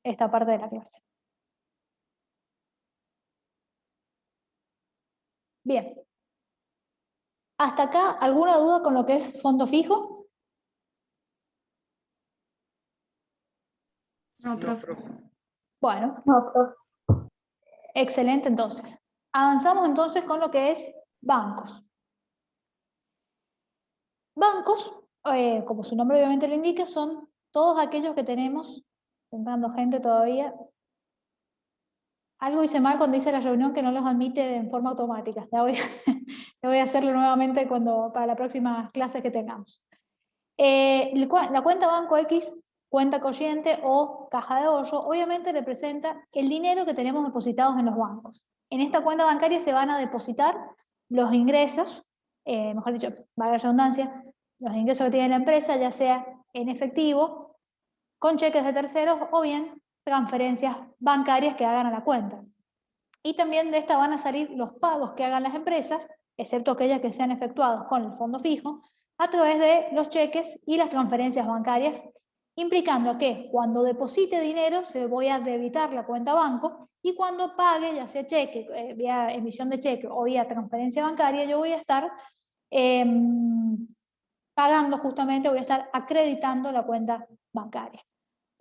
esta parte de la clase. Bien. ¿Hasta acá alguna duda con lo que es fondo fijo? No, profe. Bueno, excelente entonces. Avanzamos entonces con lo que es bancos. Bancos, como su nombre obviamente lo indica, son todos aquellos que tenemos, entrando gente todavía. Algo hice mal cuando hice la reunión que no los admite en forma automática. Ya voy, ya voy a hacerlo nuevamente para la próxima clase que tengamos. La cuenta Banco X, cuenta corriente o caja de ahorro, obviamente representa el dinero que tenemos depositados en los bancos. En esta cuenta bancaria se van a depositar los ingresos, mejor dicho, valga la redundancia, los ingresos que tiene la empresa, ya sea en efectivo, con cheques de terceros o bien transferencias bancarias que hagan a la cuenta. Y también de esta van a salir los pagos que hagan las empresas, excepto aquellas que sean efectuados con el fondo fijo, a través de los cheques y las transferencias bancarias, implicando que cuando deposite dinero se voy a debitar la cuenta banco y cuando pague, ya sea cheque, vía emisión de cheque o vía transferencia bancaria, yo voy a estar pagando justamente, voy a estar acreditando la cuenta bancaria.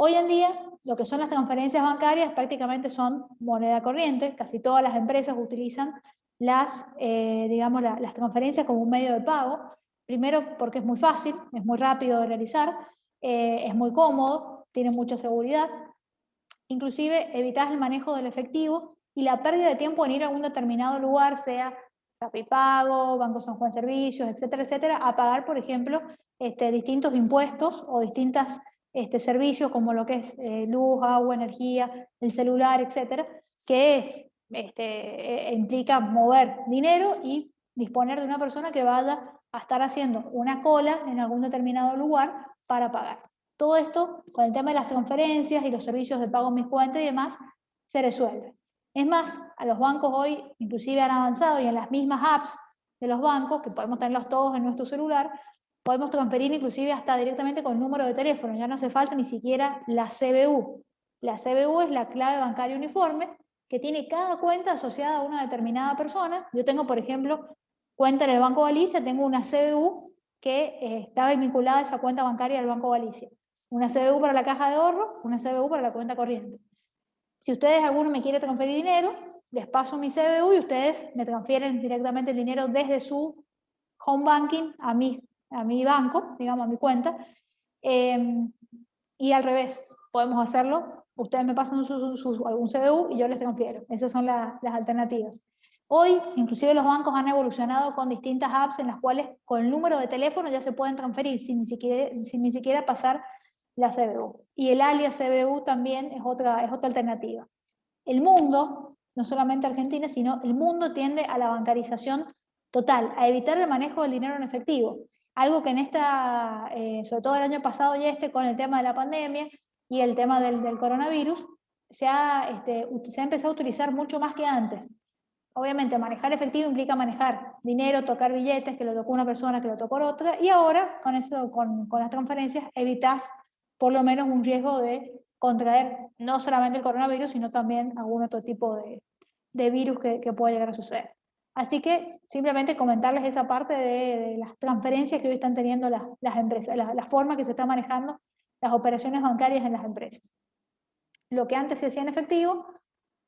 Hoy en día, lo que son las transferencias bancarias prácticamente son moneda corriente. Casi todas las empresas utilizan digamos, las transferencias como un medio de pago. Primero, porque es muy fácil, es muy rápido de realizar, es muy cómodo, tiene mucha seguridad. Inclusive, evitas el manejo del efectivo y la pérdida de tiempo en ir a un determinado lugar, sea Rapipago, Banco San Juan Servicios, etcétera, etcétera, a pagar, por ejemplo, distintos impuestos o distintas servicios como lo que es luz, agua, energía, el celular, etcétera, que implica mover dinero y disponer de una persona que vaya a estar haciendo una cola en algún determinado lugar para pagar. Todo esto, con el tema de las transferencias y los servicios de pago en mis cuentas y demás, se resuelve. Es más, a los bancos hoy inclusive han avanzado y en las mismas apps de los bancos, que podemos tenerlos todos en nuestro celular, podemos transferir inclusive hasta directamente con número de teléfono, ya no hace falta ni siquiera la CBU. La CBU es la clave bancaria uniforme que tiene cada cuenta asociada a una determinada persona. Yo tengo, por ejemplo, cuenta en el Banco Galicia, tengo una CBU que está vinculada a esa cuenta bancaria del Banco Galicia. Una CBU para la caja de ahorro, una CBU para la cuenta corriente. Si ustedes, alguno me quiere transferir dinero, les paso mi CBU y ustedes me transfieren directamente el dinero desde su home banking a mi banco, digamos, a mi cuenta. Y al revés, podemos hacerlo. Ustedes me pasan algún CBU y yo les transfiero. Esas son las alternativas. Hoy, inclusive los bancos han evolucionado con distintas apps en las cuales con el número de teléfono ya se pueden transferir sin ni siquiera pasar la CBU. Y el alias CBU también es otra alternativa. El mundo, no solamente Argentina, sino el mundo tiende a la bancarización total, a evitar el manejo del dinero en efectivo. Algo que sobre todo el año pasado y con el tema de la pandemia y el tema del coronavirus, se ha empezado a utilizar mucho más que antes. Obviamente, manejar efectivo implica manejar dinero, tocar billetes, que lo tocó una persona, que lo tocó otra, y ahora con las transferencias evitas por lo menos un riesgo de contraer no solamente el coronavirus, sino también algún otro tipo de virus que pueda llegar a suceder. Así que simplemente comentarles esa parte de las transferencias que hoy están teniendo las empresas, la forma que se está manejando las operaciones bancarias en las empresas. Lo que antes se hacía en efectivo,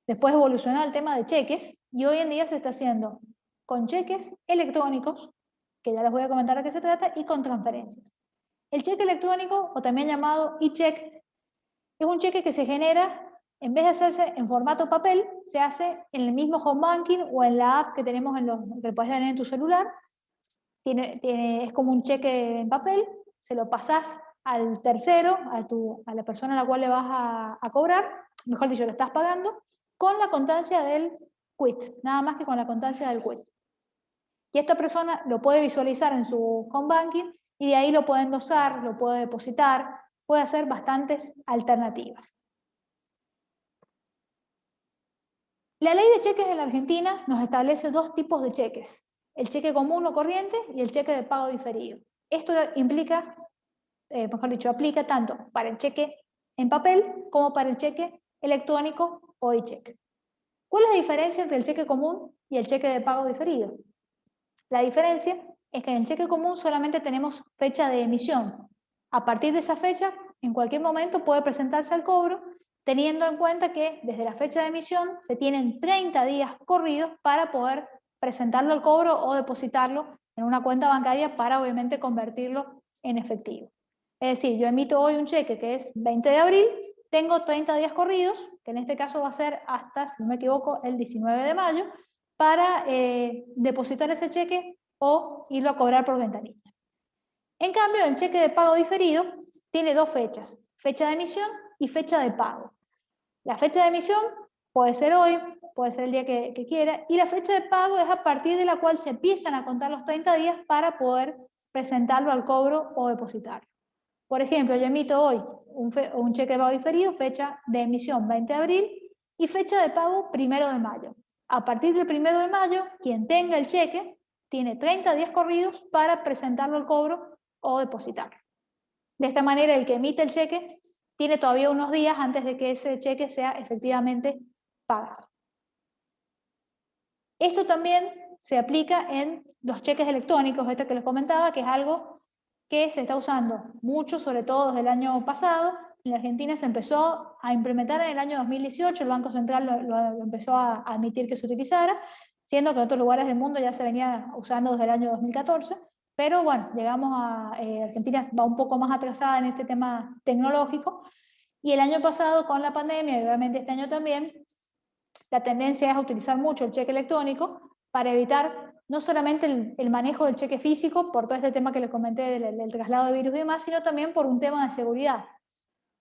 después evolucionó el tema de cheques, y hoy en día se está haciendo con cheques electrónicos, que ya les voy a comentar de qué se trata, y con transferencias. El cheque electrónico, o también llamado e-check, es un cheque que se genera, en vez de hacerse en formato papel, se hace en el mismo home banking o en la app que tenemos que puedes tener en tu celular. Es como un cheque en papel, se lo pasás al tercero, a la persona a la cual le vas a cobrar, mejor dicho, lo estás pagando, con la constancia del quit, nada más que con la constancia del quit. Y esta persona lo puede visualizar en su home banking y de ahí lo puede endosar, lo puede depositar, puede hacer bastantes alternativas. La ley de cheques en la Argentina nos establece dos tipos de cheques: el cheque común o corriente y el cheque de pago diferido. Esto implica, mejor dicho, aplica tanto para el cheque en papel como para el cheque electrónico o e-cheque. ¿Cuál es la diferencia entre el cheque común y el cheque de pago diferido? La diferencia es que en el cheque común solamente tenemos fecha de emisión. A partir de esa fecha, en cualquier momento puede presentarse al cobro, teniendo en cuenta que desde la fecha de emisión se tienen 30 días corridos para poder presentarlo al cobro o depositarlo en una cuenta bancaria para obviamente convertirlo en efectivo. Es decir, yo emito hoy un cheque que es 20 de abril, tengo 30 días corridos, que en este caso va a ser hasta, si no me equivoco, el 19 de mayo, para depositar ese cheque o irlo a cobrar por ventanilla. En cambio, el cheque de pago diferido tiene dos fechas, fecha de emisión y fecha de pago. La fecha de emisión puede ser hoy, puede ser el día que quiera, y la fecha de pago es a partir de la cual se empiezan a contar los 30 días para poder presentarlo al cobro o depositarlo. Por ejemplo, yo emito hoy un cheque de pago diferido, fecha de emisión 20 de abril y fecha de pago 1 de mayo. A partir del 1 de mayo, quien tenga el cheque tiene 30 días corridos para presentarlo al cobro o depositarlo. De esta manera, el que emite el cheque tiene todavía unos días antes de que ese cheque sea efectivamente pagado. Esto también se aplica en los cheques electrónicos, esto que les comentaba, que es algo que se está usando mucho, sobre todo desde el año pasado. En la Argentina se empezó a implementar en el año 2018, el Banco Central lo empezó a admitir que se utilizara, siendo que en otros lugares del mundo ya se venía usando desde el año 2014, pero bueno, llegamos a Argentina va un poco más atrasada en este tema tecnológico, y el año pasado con la pandemia, y obviamente este año también, la tendencia es a utilizar mucho el cheque electrónico para evitar no solamente el manejo del cheque físico, por todo este tema que les comenté del traslado de virus y demás, sino también por un tema de seguridad.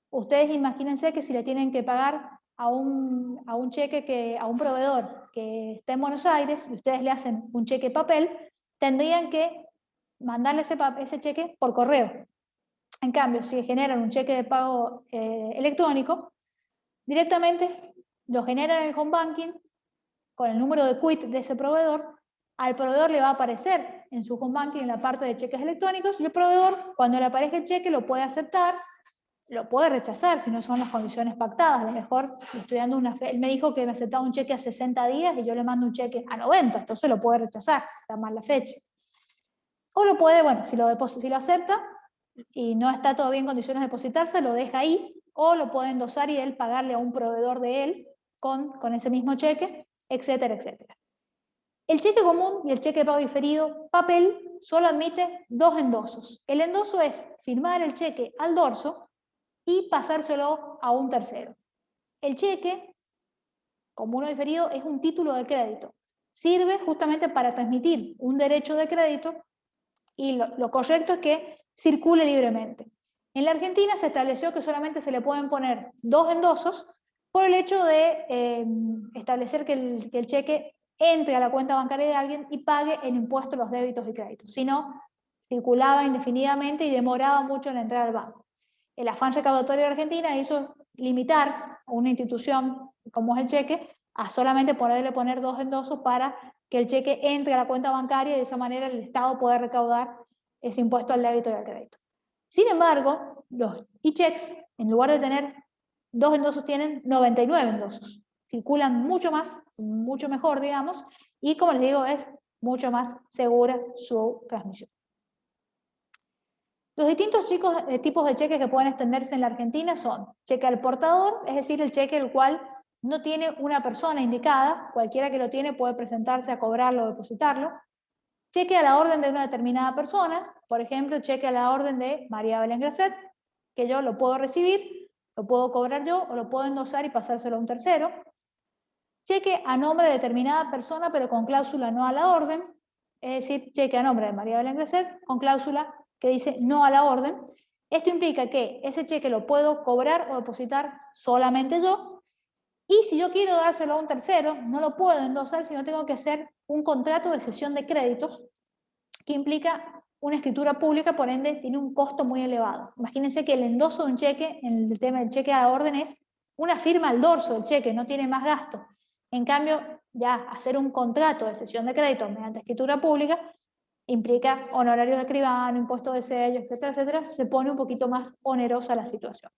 Ustedes imagínense que si le tienen que pagar a un proveedor que está en Buenos Aires y ustedes le hacen un cheque papel, tendrían que mandarle ese cheque por correo. En cambio, si generan un cheque de pago electrónico, directamente lo generan en el home banking con el número de quit de ese proveedor. Al proveedor le va a aparecer en su home banking en la parte de cheques electrónicos, y el proveedor, cuando le aparezca el cheque, lo puede aceptar, lo puede rechazar si no son las condiciones pactadas. A lo mejor estoy dando él me dijo que me aceptaba un cheque a 60 días y yo le mando un cheque a 90, entonces lo puede rechazar, está mal la fecha. O lo puede, bueno, si lo acepta y no está todavía en condiciones de depositarse, lo deja ahí, o lo puede endosar y él pagarle a un proveedor de él con ese mismo cheque, etcétera, etcétera. El cheque común y el cheque de pago diferido, papel, solo admite dos endosos. El endoso es firmar el cheque al dorso y pasárselo a un tercero. El cheque común o diferido es un título de crédito. Sirve justamente para transmitir un derecho de crédito, y lo correcto es que circule libremente. En la Argentina se estableció que solamente se le pueden poner dos endosos por el hecho de establecer que el cheque entre a la cuenta bancaria de alguien y pague el impuesto a los débitos y créditos. Si no, circulaba indefinidamente y demoraba mucho en entrar al banco. El afán recaudatorio de Argentina hizo limitar a una institución como es el cheque a solamente poner dos endosos para que el cheque entre a la cuenta bancaria y de esa manera el Estado pueda recaudar ese impuesto al débito y al crédito. Sin embargo, los e-checks, en lugar de tener dos endosos, tienen 99 endosos. Circulan mucho más, mucho mejor, digamos, y como les digo, es mucho más segura su transmisión. Los distintos tipos de cheques que pueden extenderse en la Argentina son cheque al portador, es decir, el cheque el cual no tiene una persona indicada, cualquiera que lo tiene puede presentarse a cobrarlo o depositarlo. Cheque a la orden de una determinada persona, por ejemplo, cheque a la orden de María Belén Grasset, que yo lo puedo recibir, lo puedo cobrar yo o lo puedo endosar y pasárselo a un tercero. Cheque a nombre de determinada persona, pero con cláusula no a la orden, es decir, cheque a nombre de María Belén Grasset con cláusula que dice no a la orden. Esto implica que ese cheque lo puedo cobrar o depositar solamente yo, y si yo quiero dárselo a un tercero, no lo puedo endosar, sino tengo que hacer un contrato de cesión de créditos que implica una escritura pública, por ende tiene un costo muy elevado. Imagínense que el endoso de un cheque, en el tema del cheque a la orden, es una firma al dorso del cheque, no tiene más gasto. En cambio, ya hacer un contrato de cesión de crédito mediante escritura pública implica honorarios de escribano, impuestos de sello, etcétera, etcétera, se pone un poquito más onerosa la situación.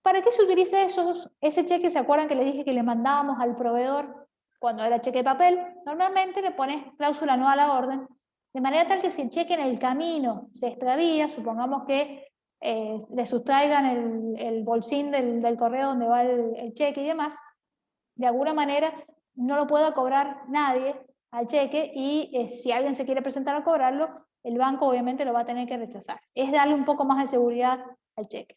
¿Para qué se utiliza ese cheque? ¿Se acuerdan que les dije que le mandábamos al proveedor cuando era cheque de papel? Normalmente le pones cláusula no a la orden, de manera tal que si el cheque en el camino se extravía, supongamos que le sustraigan el bolsín del correo donde va el cheque y demás, de alguna manera no lo pueda cobrar nadie al cheque y si alguien se quiere presentar a cobrarlo, el banco obviamente lo va a tener que rechazar. Es darle un poco más de seguridad al cheque.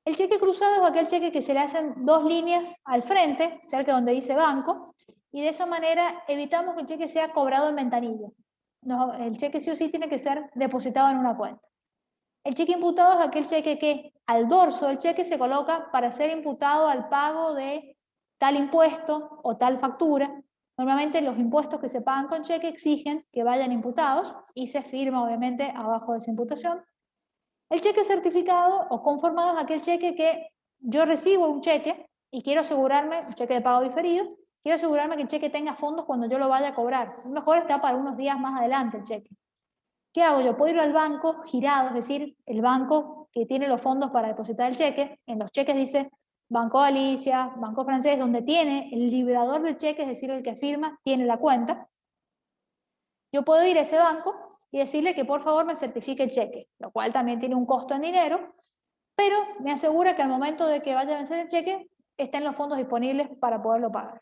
El cheque cruzado es aquel cheque que se le hacen 2 líneas al frente, cerca donde dice banco, y de esa manera evitamos que el cheque sea cobrado en ventanilla. No, el cheque sí o sí tiene que ser depositado en una cuenta. El cheque imputado es aquel cheque que al dorso del cheque se coloca para ser imputado al pago de tal impuesto o tal factura. Normalmente los impuestos que se pagan con cheque exigen que vayan imputados y se firma obviamente abajo de esa imputación. El cheque certificado o conformado es aquel cheque que yo recibo un cheque y quiero asegurarme, un cheque de pago diferido, quiero asegurarme que el cheque tenga fondos cuando yo lo vaya a cobrar. A lo mejor está para unos días más adelante el cheque. ¿Qué hago yo? Puedo ir al banco girado, es decir, el banco que tiene los fondos para depositar el cheque. En los cheques dice Banco Galicia, Banco Francés, donde tiene el liberador del cheque, es decir, el que firma, tiene la cuenta. Yo puedo ir a ese banco y decirle que por favor me certifique el cheque, lo cual también tiene un costo en dinero, pero me asegura que al momento de que vaya a vencer el cheque, estén los fondos disponibles para poderlo pagar.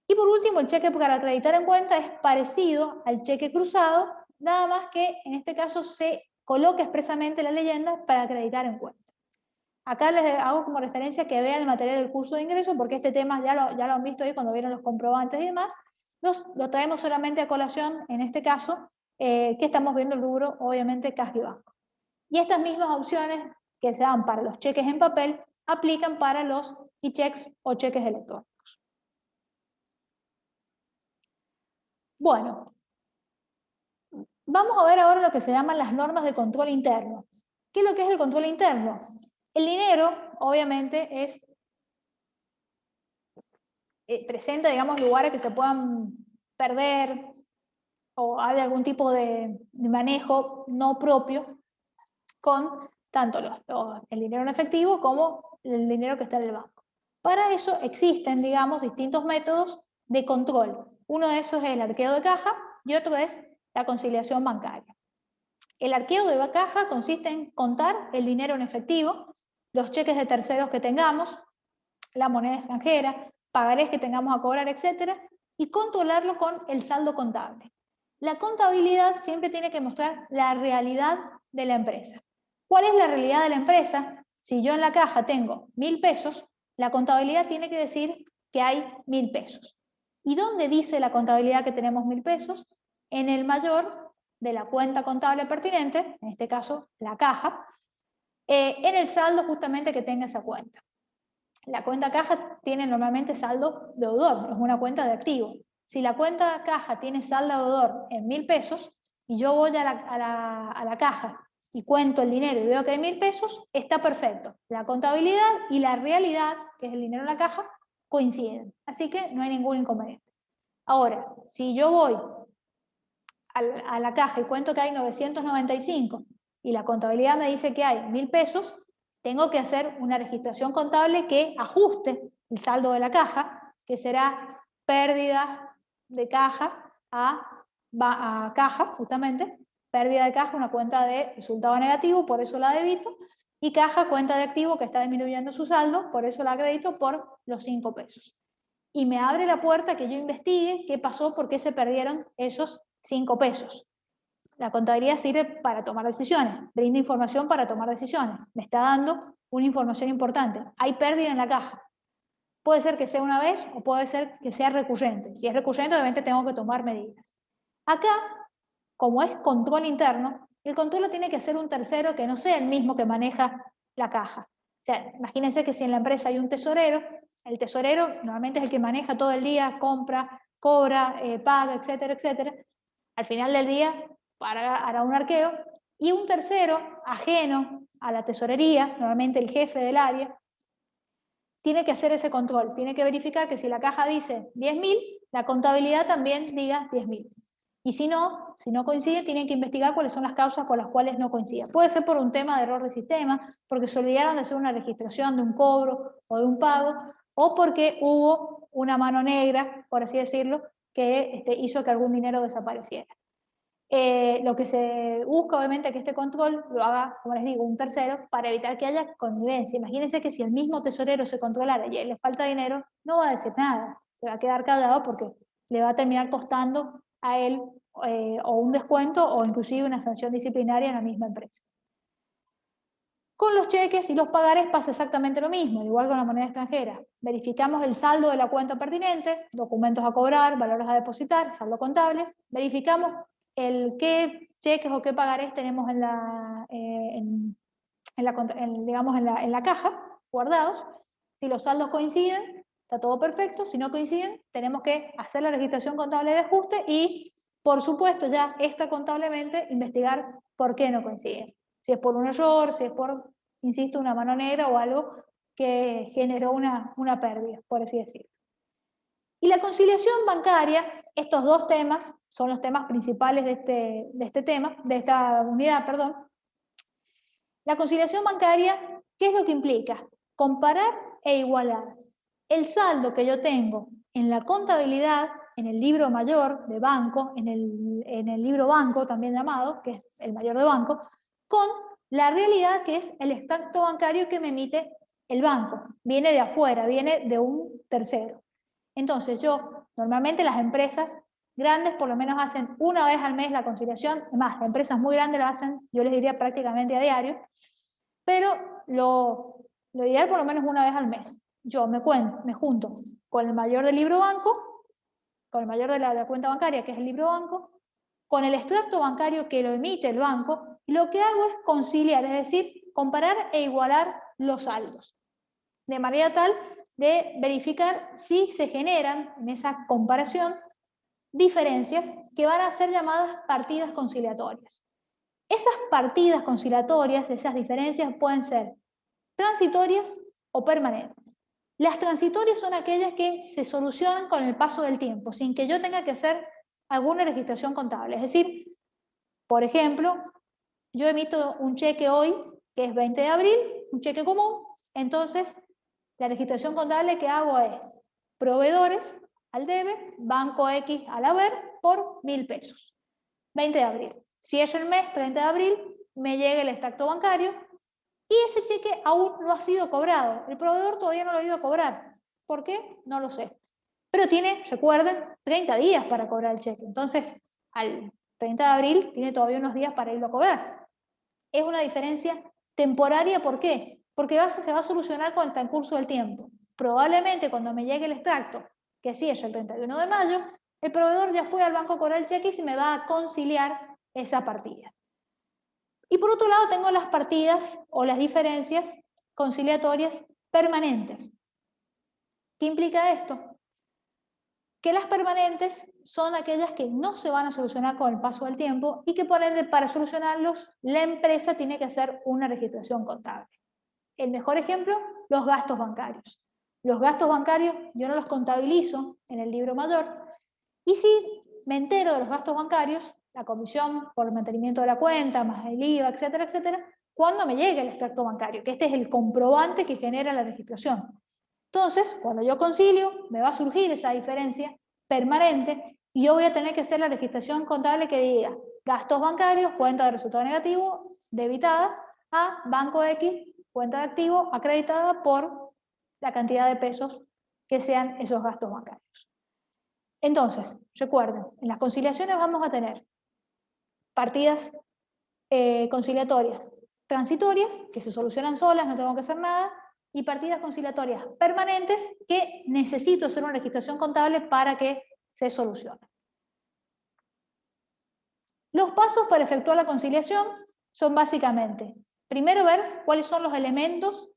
Y por último, el cheque para acreditar en cuenta es parecido al cheque cruzado, nada más que en este caso se coloca expresamente la leyenda para acreditar en cuenta. Acá les hago como referencia que vean el material del curso de ingreso, porque este tema ya lo han visto ahí cuando vieron los comprobantes y demás. Lo traemos solamente a colación, en este caso, que estamos viendo el rubro, obviamente, caja y banco. Y estas mismas opciones que se dan para los cheques en papel, aplican para los e-checks o cheques electrónicos. Bueno, vamos a ver ahora lo que se llaman las normas de control interno. ¿Qué es lo que es el control interno? El dinero, obviamente, presenta, digamos, lugares que se puedan perder o hay algún tipo de manejo no propio con tanto el dinero en efectivo como el dinero que está en el banco. Para eso existen, digamos, distintos métodos de control. Uno de esos es el arqueo de caja y otro es la conciliación bancaria. El arqueo de caja consiste en contar el dinero en efectivo, los cheques de terceros que tengamos, la moneda extranjera, pagarés que tengamos a cobrar, etc. Y controlarlo con el saldo contable. La contabilidad siempre tiene que mostrar la realidad de la empresa. ¿Cuál es la realidad de la empresa? Si yo en la caja tengo 1.000 pesos, la contabilidad tiene que decir que hay 1.000 pesos. ¿Y dónde dice la contabilidad que tenemos 1.000 pesos? En el mayor de la cuenta contable pertinente, en este caso la caja, en el saldo justamente que tenga esa cuenta. La cuenta caja tiene normalmente saldo deudor, es una cuenta de activo. Si la cuenta caja tiene saldo deudor en 1.000 pesos y yo voy a la caja y cuento el dinero y veo que hay 1.000 pesos, está perfecto. La contabilidad y la realidad, que es el dinero en la caja, coinciden. Así que no hay ningún inconveniente. Ahora, si yo voy a la caja y cuento que hay 995 y la contabilidad me dice que hay 1.000 pesos, tengo que hacer una registración contable que ajuste el saldo de la caja, que será pérdida de caja a caja, justamente, pérdida de caja, una cuenta de resultado negativo, por eso la debito, y caja, cuenta de activo que está disminuyendo su saldo, por eso la acredito por los 5 pesos. Y me abre la puerta que yo investigue qué pasó, por qué se perdieron esos 5 pesos. La contabilidad sirve para tomar decisiones, brinda información para tomar decisiones. Me está dando una información importante. Hay pérdida en la caja. Puede ser que sea una vez o puede ser que sea recurrente. Si es recurrente, obviamente tengo que tomar medidas. Acá, como es control interno, el control lo tiene que hacer un tercero que no sea el mismo que maneja la caja. O sea, imagínense que si en la empresa hay un tesorero, el tesorero normalmente es el que maneja todo el día, compra, cobra, paga, etcétera, etcétera. Al final del día hará un arqueo, y un tercero, ajeno a la tesorería, normalmente el jefe del área, tiene que hacer ese control, tiene que verificar que si la caja dice 10.000, la contabilidad también diga 10.000. Y si no coincide, tienen que investigar cuáles son las causas por las cuales no coinciden. Puede ser por un tema de error de sistema, porque se olvidaron de hacer una registración de un cobro o de un pago, o porque hubo una mano negra, por así decirlo, que hizo que algún dinero desapareciera. Lo que se busca, obviamente, es que este control lo haga, como les digo, un tercero, para evitar que haya connivencia. Imagínense que si el mismo tesorero se controlara y le falta dinero, no va a decir nada, se va a quedar callado porque le va a terminar costando a él o un descuento o inclusive una sanción disciplinaria en la misma empresa. Con los cheques y los pagares pasa exactamente lo mismo, igual con la moneda extranjera. Verificamos el saldo de la cuenta pertinente, documentos a cobrar, valores a depositar, saldo contable. Verificamos el qué cheques o qué pagares tenemos en la caja, guardados. Si los saldos coinciden, está todo perfecto. Si no coinciden, tenemos que hacer la registración contable de ajuste y, por supuesto, ya extracontablemente investigar por qué no coinciden. Si es por un error, si es por, insisto, una mano negra o algo que generó una pérdida, por así decirlo. Y la conciliación bancaria, estos dos temas son los temas principales de esta unidad, perdón. La conciliación bancaria, ¿qué es lo que implica? Comparar e igualar el saldo que yo tengo en la contabilidad, en el libro mayor de banco, en el libro banco también llamado, que es el mayor de banco, con la realidad que es el extracto bancario que me emite el banco. Viene de afuera, viene de un tercero. Entonces normalmente las empresas grandes por lo menos hacen una vez al mes la conciliación, más, las empresas muy grandes lo hacen, yo les diría prácticamente a diario, pero lo ideal por lo menos una vez al mes. Yo me junto con el mayor del libro banco, con el mayor de la cuenta bancaria, que es el libro banco, con el extracto bancario que lo emite el banco, y lo que hago es conciliar, es decir, comparar e igualar los saldos, de manera tal de verificar si se generan en esa comparación diferencias que van a ser llamadas partidas conciliatorias. Esas partidas conciliatorias, esas diferencias pueden ser transitorias o permanentes. Las transitorias son aquellas que se solucionan con el paso del tiempo, sin que yo tenga que hacer alguna registración contable. Es decir, por ejemplo, yo emito un cheque hoy, que es 20 de abril, un cheque común, entonces la registración contable que hago es proveedores al debe, banco X al haber, por 1.000 pesos. 20 de abril. Si es el mes 30 de abril, me llega el extracto bancario y ese cheque aún no ha sido cobrado. El proveedor todavía no lo ha ido a cobrar. ¿Por qué? No lo sé. Pero tiene, recuerden, 30 días para cobrar el cheque. Entonces, al 30 de abril tiene todavía unos días para irlo a cobrar. Es una diferencia temporaria, ¿por qué? Porque se va a solucionar con el transcurso del tiempo. Probablemente cuando me llegue el extracto, que sí es el 31 de mayo, el proveedor ya fue al banco a cobrar el cheque y se me va a conciliar esa partida. Y por otro lado tengo las partidas o las diferencias conciliatorias permanentes. ¿Qué implica esto? Que las permanentes son aquellas que no se van a solucionar con el paso del tiempo y que por ende para solucionarlos la empresa tiene que hacer una registración contable. El mejor ejemplo, los gastos bancarios. Los gastos bancarios yo no los contabilizo en el libro mayor y si me entero de los gastos bancarios, la comisión por el mantenimiento de la cuenta, más el IVA, etcétera, etcétera, cuando me llegue el extracto bancario, que este es el comprobante que genera la registración. Entonces, cuando yo concilio, me va a surgir esa diferencia permanente y yo voy a tener que hacer la registración contable que diga gastos bancarios, cuenta de resultado negativo, debitada a Banco X, cuenta de activo, acreditada por la cantidad de pesos que sean esos gastos bancarios. Entonces, recuerden, en las conciliaciones vamos a tener partidas conciliatorias transitorias, que se solucionan solas, no tengo que hacer nada, y partidas conciliatorias permanentes que necesito hacer una registración contable para que se solucione. Los pasos para efectuar la conciliación son básicamente, primero ver cuáles son los elementos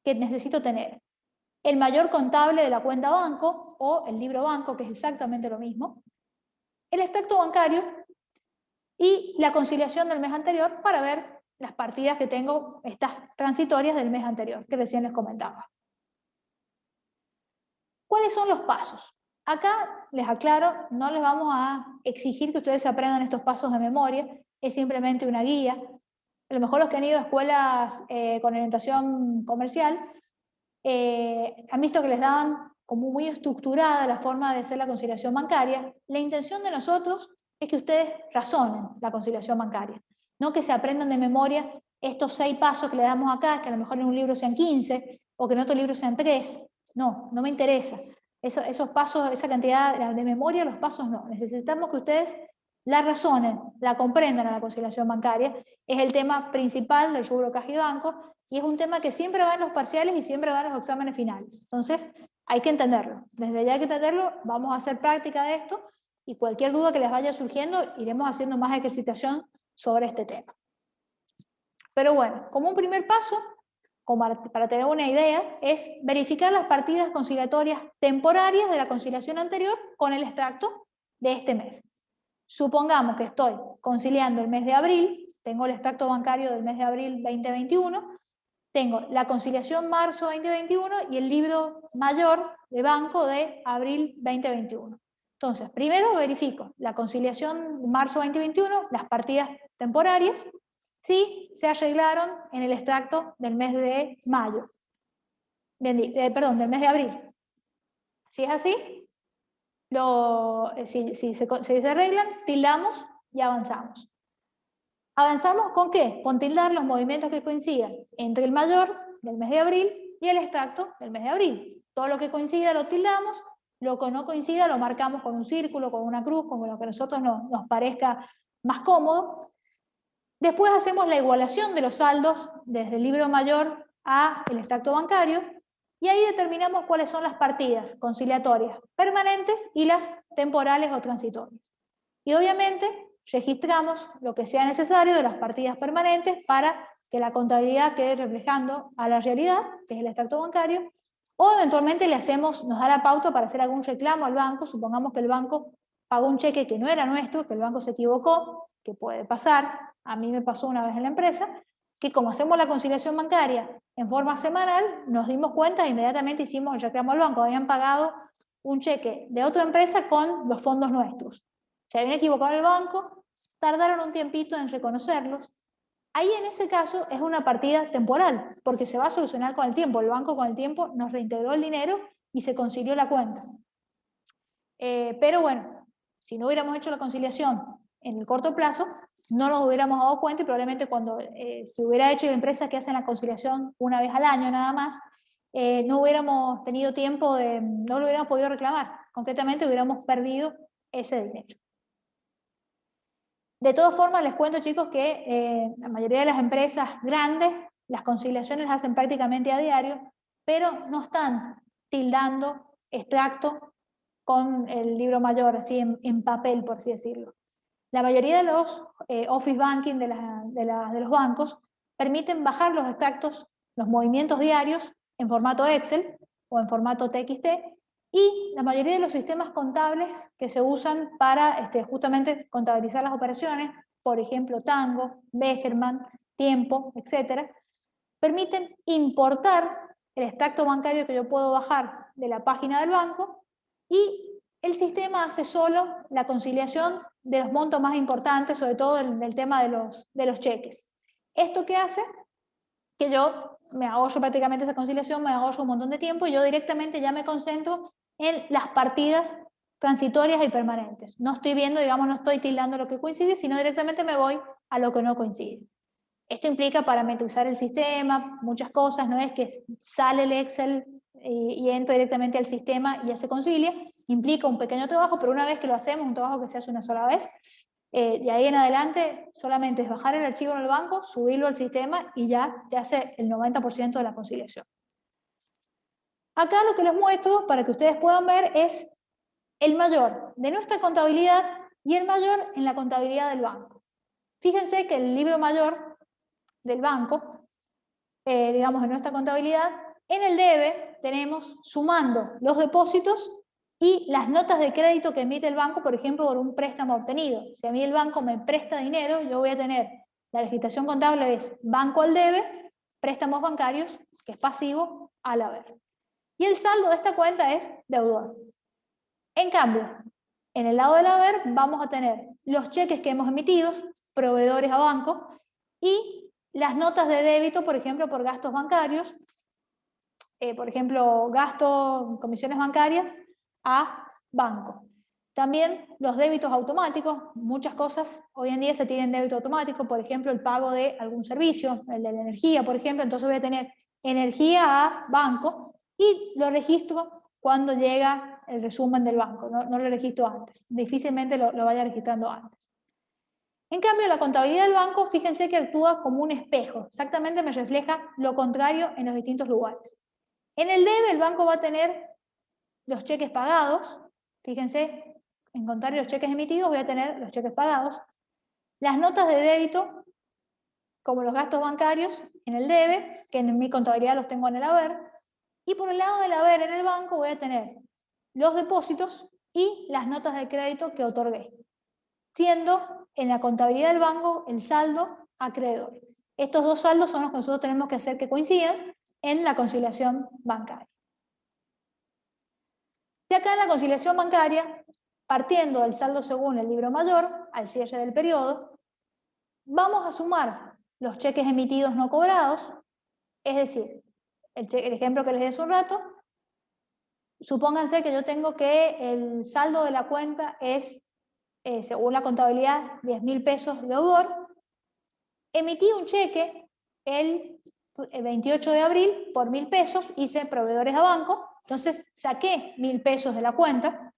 que necesito tener. El mayor contable de la cuenta banco o el libro banco, que es exactamente lo mismo, el extracto bancario y la conciliación del mes anterior para ver las partidas que tengo, estas transitorias del mes anterior, que recién les comentaba. ¿Cuáles son los pasos? Acá les aclaro, no les vamos a exigir que ustedes aprendan estos pasos de memoria, es simplemente una guía. A lo mejor los que han ido a escuelas con orientación comercial han visto que les daban como muy estructurada la forma de hacer la conciliación bancaria. La intención de nosotros es que ustedes razonen la conciliación bancaria, no que se aprendan de memoria estos 6 pasos que le damos acá, que a lo mejor en un libro sean 15 o que en otro libro sean 3. No, no me interesa. Esos pasos, esa cantidad de memoria, los pasos no. Necesitamos que ustedes la razonen, la comprendan a la conciliación bancaria. Es el tema principal del rubro caja y banco y es un tema que siempre va en los parciales y siempre va en los exámenes finales. Entonces, hay que entenderlo. Desde ya hay que entenderlo, vamos a hacer práctica de esto y cualquier duda que les vaya surgiendo, iremos haciendo más ejercitación sobre este tema. Pero bueno, como un primer paso, para tener una idea, es verificar las partidas conciliatorias temporarias de la conciliación anterior con el extracto de este mes. Supongamos que estoy conciliando el mes de abril, tengo el extracto bancario del mes de abril 2021, tengo la conciliación marzo 2021 y el libro mayor de banco de abril 2021. Entonces, primero verifico la conciliación marzo 2021, las partidas temporarias, si se arreglaron en el extracto del mes de mayo. Del mes de abril. Si es así, si se arreglan, tildamos y avanzamos. ¿Avanzamos con qué? Con tildar los movimientos que coincidan entre el mayor del mes de abril y el extracto del mes de abril. Todo lo que coincida lo tildamos, lo que no coincida lo marcamos con un círculo, con una cruz, con lo que a nosotros nos parezca más cómodo. Después hacemos la igualación de los saldos desde el libro mayor a el extracto bancario y ahí determinamos cuáles son las partidas conciliatorias permanentes y las temporales o transitorias. Y obviamente registramos lo que sea necesario de las partidas permanentes para que la contabilidad quede reflejando a la realidad, que es el extracto bancario, o eventualmente nos da la pauta para hacer algún reclamo al banco. Supongamos que el banco pagó un cheque que no era nuestro, que el banco se equivocó, que puede pasar, a mí me pasó una vez en la empresa, que como hacemos la conciliación bancaria en forma semanal, nos dimos cuenta e inmediatamente hicimos el reclamo al banco, habían pagado un cheque de otra empresa con los fondos nuestros. Se habían equivocado el banco, tardaron un tiempito en reconocerlos. Ahí en ese caso es una partida temporal, porque se va a solucionar con el tiempo. El banco con el tiempo nos reintegró el dinero y se concilió la cuenta. Pero bueno, si no hubiéramos hecho la conciliación en el corto plazo, no nos hubiéramos dado cuenta y probablemente cuando se hubiera hecho empresas que hacen la conciliación una vez al año nada más, no hubiéramos tenido tiempo no lo hubiéramos podido reclamar. Concretamente hubiéramos perdido ese dinero. De todas formas, les cuento, chicos, que la mayoría de las empresas grandes, las conciliaciones las hacen prácticamente a diario, pero no están tildando extracto con el libro mayor, así en papel, por así decirlo. La mayoría de los office banking de los bancos permiten bajar los extractos, los movimientos diarios, en formato Excel o en formato TXT, y la mayoría de los sistemas contables que se usan para justamente contabilizar las operaciones, por ejemplo Tango, Begerman, Tiempo, etc., permiten importar el extracto bancario que yo puedo bajar de la página del banco y el sistema hace solo la conciliación de los montos más importantes, sobre todo del tema de los cheques. ¿Esto qué hace? Que yo me ahorro prácticamente esa conciliación, me ahorro un montón de tiempo y yo directamente ya me concentro en las partidas transitorias y permanentes. No estoy viendo, digamos, no estoy tildando lo que coincide, sino directamente me voy a lo que no coincide. Esto implica parametrizar el sistema, muchas cosas, no es que sale el Excel y entra directamente al sistema y ya se concilia, implica un pequeño trabajo, pero una vez que lo hacemos, un trabajo que se hace una sola vez, de ahí en adelante solamente es bajar el archivo en el banco, subirlo al sistema y ya te hace el 90% de la conciliación. Acá lo que les muestro para que ustedes puedan ver es el mayor de nuestra contabilidad y el mayor en la contabilidad del banco. Fíjense que el libro mayor del banco, digamos en nuestra contabilidad, en el debe tenemos sumando los depósitos y las notas de crédito que emite el banco, por ejemplo, por un préstamo obtenido. Si a mí el banco me presta dinero, yo voy a tener, la legislación contable es banco al debe, préstamos bancarios, que es pasivo, al haber. Y el saldo de esta cuenta es deudor. En cambio, en el lado del haber vamos a tener los cheques que hemos emitido, proveedores a banco, y las notas de débito, por ejemplo, por gastos bancarios, por ejemplo, gastos, comisiones bancarias a banco. También los débitos automáticos, muchas cosas hoy en día se tienen débito automático, por ejemplo, el pago de algún servicio, el de la energía, por ejemplo, entonces voy a tener energía a banco y lo registro cuando llega el resumen del banco, no lo registro antes, difícilmente lo vaya registrando antes. En cambio, la contabilidad del banco, fíjense que actúa como un espejo, exactamente me refleja lo contrario en los distintos lugares. En el debe, el banco va a tener los cheques pagados, fíjense, en contrario los cheques emitidos voy a tener los cheques pagados, las notas de débito, como los gastos bancarios, en el debe, que en mi contabilidad los tengo en el haber, y por el lado del haber en el banco voy a tener los depósitos y las notas de crédito que otorgué, siendo en la contabilidad del banco el saldo acreedor. Estos dos saldos son los que nosotros tenemos que hacer que coincidan en la conciliación bancaria. Y acá en la conciliación bancaria, partiendo del saldo según el libro mayor, al cierre del periodo, vamos a sumar los cheques emitidos no cobrados, es decir, el ejemplo que les di hace un rato, supónganse que yo tengo que el saldo de la cuenta es, según la contabilidad, 10.000 pesos de deudor, emití un cheque el 28 de abril por 1.000 pesos, hice proveedores a banco, entonces saqué 1.000 pesos de la cuenta,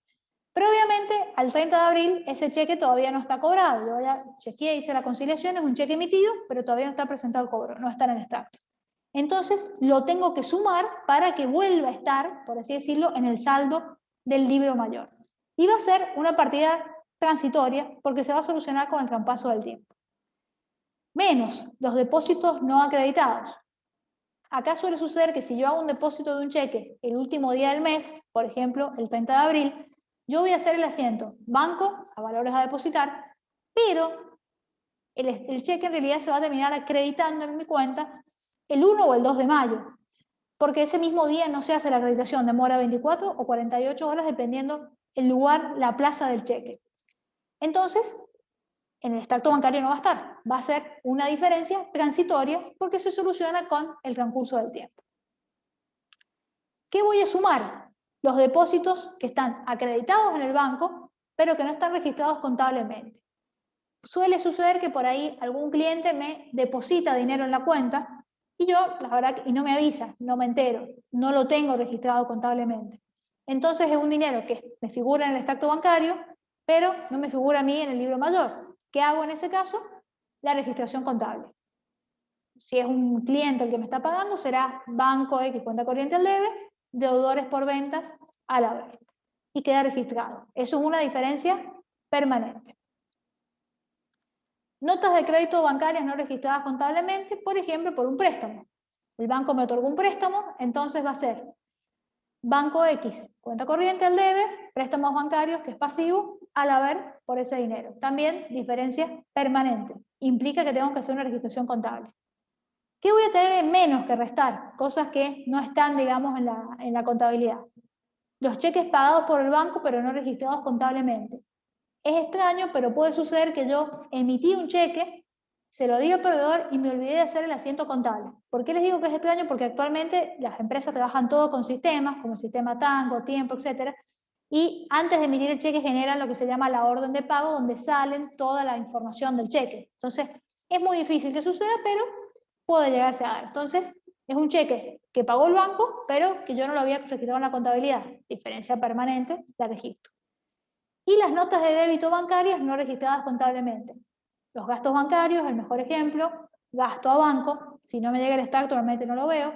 pero obviamente al 30 de abril ese cheque todavía no está cobrado. Yo ya chequeé, hice la conciliación, es un cheque emitido, pero todavía no está presentado el cobro, no está en el extracto. Entonces lo tengo que sumar para que vuelva a estar, por así decirlo, en el saldo del libro mayor. Y va a ser una partida transitoria porque se va a solucionar con el traspaso del tiempo. Menos los depósitos no acreditados. Acá suele suceder que si yo hago un depósito de un cheque el último día del mes, por ejemplo, el 30 de abril, yo voy a hacer el asiento banco a valores a depositar, pero el cheque en realidad se va a terminar acreditando en mi cuenta el 1 o el 2 de mayo, porque ese mismo día no se hace la acreditación, demora 24 o 48 horas dependiendo el lugar, la plaza del cheque. Entonces, en el extracto bancario no va a estar, va a ser una diferencia transitoria porque se soluciona con el transcurso del tiempo. ¿Qué voy a sumar? Los depósitos que están acreditados en el banco, pero que no están registrados contablemente. Suele suceder que por ahí algún cliente me deposita dinero en la cuenta y yo, la verdad, y no me avisa, no me entero, no lo tengo registrado contablemente. Entonces es un dinero que me figura en el extracto bancario, pero no me figura a mí en el libro mayor. ¿Qué hago en ese caso? La registración contable. Si es un cliente el que me está pagando, será banco X, cuenta corriente al debe, deudores por ventas al haber. Y queda registrado. Eso es una diferencia permanente. Notas de crédito bancarias no registradas contablemente, por ejemplo, por un préstamo. El banco me otorgó un préstamo, entonces va a ser banco X, cuenta corriente al debe, préstamos bancarios, que es pasivo, al haber por ese dinero. También diferencia permanente. Implica que tengo que hacer una registración contable. ¿Qué voy a tener en menos que restar? Cosas que no están, digamos, en la contabilidad. Los cheques pagados por el banco, pero no registrados contablemente. Es extraño, pero puede suceder que yo emití un cheque, se lo di al proveedor y me olvidé de hacer el asiento contable. ¿Por qué les digo que es extraño? Porque actualmente las empresas trabajan todo con sistemas, como el sistema Tango, Tiempo, etc. Y antes de emitir el cheque generan lo que se llama la orden de pago, donde salen toda la información del cheque. Entonces, es muy difícil que suceda, pero puede llegarse a dar. Entonces, es un cheque que pagó el banco, pero que yo no lo había registrado en la contabilidad. Diferencia permanente, la registro. Y las notas de débito bancarias no registradas contablemente. Los gastos bancarios, el mejor ejemplo, gasto a banco, si no me llega el extracto normalmente no lo veo.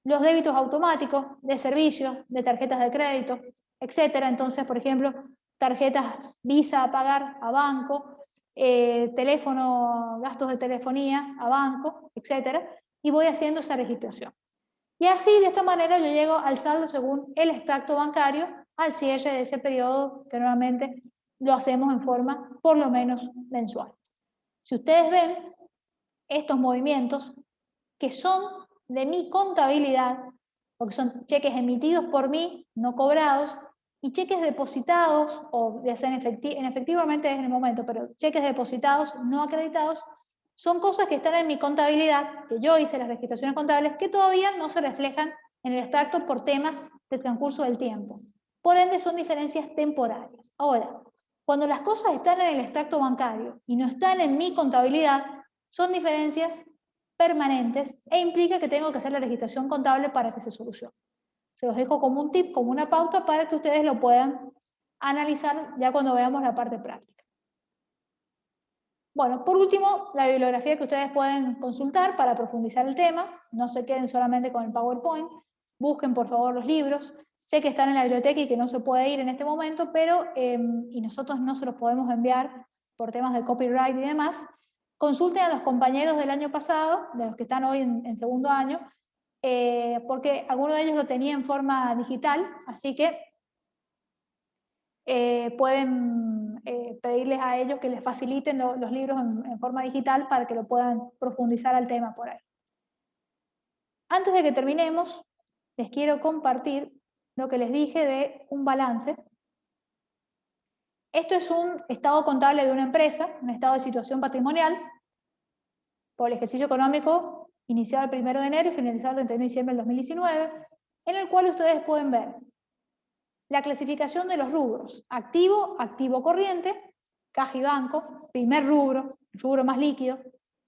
Los débitos automáticos de servicios, de tarjetas de crédito, etc. Entonces, por ejemplo, tarjetas Visa a pagar a banco, teléfono, gastos de telefonía a banco, etc. Y voy haciendo esa registración. Y así, de esta manera, yo llego al saldo según el extracto bancario al cierre de ese periodo, que normalmente lo hacemos en forma por lo menos mensual. Si ustedes ven estos movimientos que son de mi contabilidad, porque son cheques emitidos por mí, no cobrados, y cheques depositados, o ya sea efectivamente en el momento, pero cheques depositados no acreditados, son cosas que están en mi contabilidad, que yo hice las registraciones contables, que todavía no se reflejan en el extracto por temas del transcurso del tiempo. Por ende, son diferencias temporarias. Ahora, cuando las cosas están en el extracto bancario y no están en mi contabilidad, son diferencias permanentes e implica que tengo que hacer la registración contable para que se solucione. Se los dejo como un tip, como una pauta para que ustedes lo puedan analizar ya cuando veamos la parte práctica. Bueno, por último, la bibliografía que ustedes pueden consultar para profundizar el tema. No se queden solamente con el PowerPoint. Busquen, por favor, los libros. Sé que están en la biblioteca y que no se puede ir en este momento, pero y nosotros no se los podemos enviar por temas de copyright y demás. Consulten a los compañeros del año pasado, de los que están hoy en segundo año, porque alguno de ellos lo tenía en forma digital, así que pueden pedirles a ellos que les faciliten los libros en forma digital para que lo puedan profundizar al tema por ahí. Antes de que terminemos, les quiero compartir lo que les dije de un balance. Esto es un estado contable de una empresa, un estado de situación patrimonial, por el ejercicio económico iniciado el 1 de enero y finalizado el 31 de diciembre del 2019, en el cual ustedes pueden ver la clasificación de los rubros: activo, activo corriente, caja y banco, primer rubro, el rubro más líquido,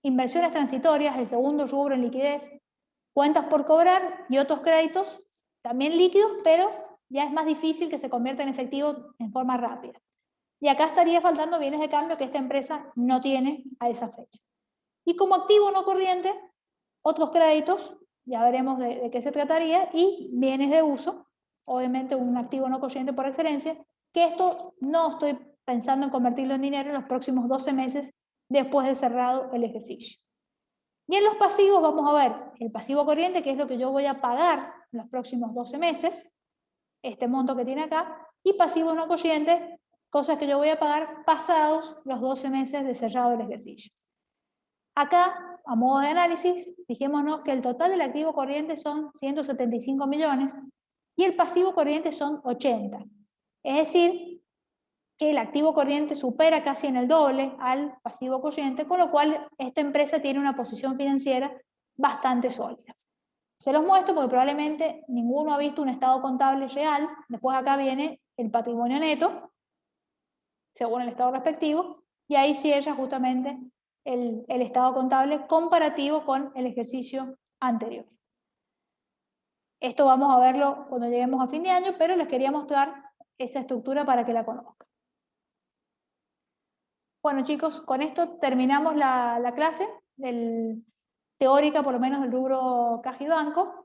inversiones transitorias, el segundo rubro en liquidez, cuentas por cobrar y otros créditos, también líquidos, pero ya es más difícil que se convierta en efectivo en forma rápida. Y acá estaría faltando bienes de cambio que esta empresa no tiene a esa fecha. Y como activo no corriente, otros créditos, ya veremos de qué se trataría, y bienes de uso, obviamente un activo no corriente por excelencia, que esto no estoy pensando en convertirlo en dinero en los próximos 12 meses después de cerrado el ejercicio. Y en los pasivos vamos a ver el pasivo corriente, que es lo que yo voy a pagar en los próximos 12 meses, este monto que tiene acá, y pasivos no corrientes, cosas que yo voy a pagar pasados los 12 meses de cerrado el ejercicio. Acá, a modo de análisis, fijémonos que el total del activo corriente son 175 millones y el pasivo corriente son 80. Es decir, que el activo corriente supera casi en el doble al pasivo corriente, con lo cual esta empresa tiene una posición financiera bastante sólida. Se los muestro porque probablemente ninguno ha visto un estado contable real. Después acá viene el patrimonio neto, según el estado respectivo, y ahí cierra justamente el estado contable comparativo con el ejercicio anterior. Esto vamos a verlo cuando lleguemos a fin de año, pero les quería mostrar esa estructura para que la conozcan. Bueno, chicos, con esto terminamos la clase teórica, por lo menos del rubro caja y banco.